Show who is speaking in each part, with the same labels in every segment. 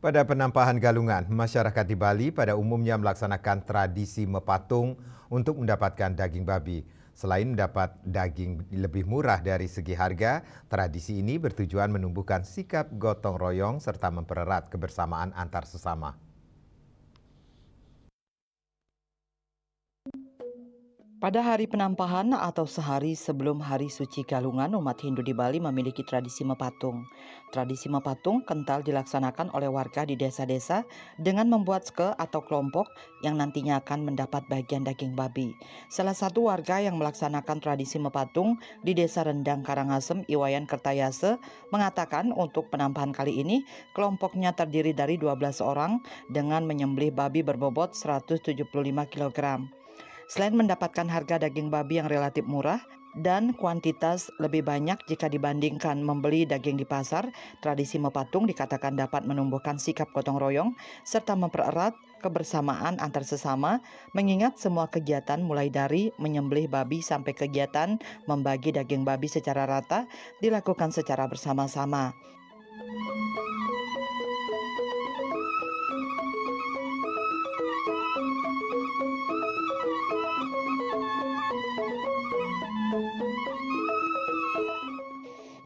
Speaker 1: Pada penampahan galungan, masyarakat di Bali pada umumnya melaksanakan tradisi mepatung untuk mendapatkan daging babi. Selain mendapat daging lebih murah dari segi harga, tradisi ini bertujuan menumbuhkan sikap gotong royong serta mempererat kebersamaan antar sesama.
Speaker 2: Pada hari penampahan atau sehari sebelum hari suci Galungan, umat Hindu di Bali memiliki tradisi mepatung. Tradisi mepatung kental dilaksanakan oleh warga di desa-desa dengan membuat ske atau kelompok yang nantinya akan mendapat bagian daging babi. Salah satu warga yang melaksanakan tradisi mepatung di Desa Rendang Karangasem, Iwayan Kertayase, mengatakan untuk penampahan kali ini kelompoknya terdiri dari 12 orang dengan menyembelih babi berbobot 175 kg. Selain mendapatkan harga daging babi yang relatif murah dan kuantitas lebih banyak jika dibandingkan membeli daging di pasar, tradisi mepatung dikatakan dapat menumbuhkan sikap gotong royong serta mempererat kebersamaan antar sesama, mengingat semua kegiatan mulai dari menyembelih babi sampai kegiatan membagi daging babi secara rata dilakukan secara bersama-sama.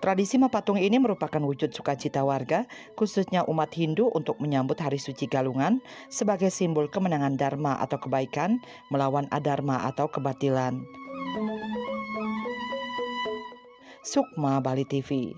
Speaker 2: Tradisi mepatung ini merupakan wujud sukacita warga, khususnya umat Hindu untuk menyambut Hari Suci Galungan sebagai simbol kemenangan Dharma atau kebaikan melawan adharma atau kebatilan. Sukma, Bali TV.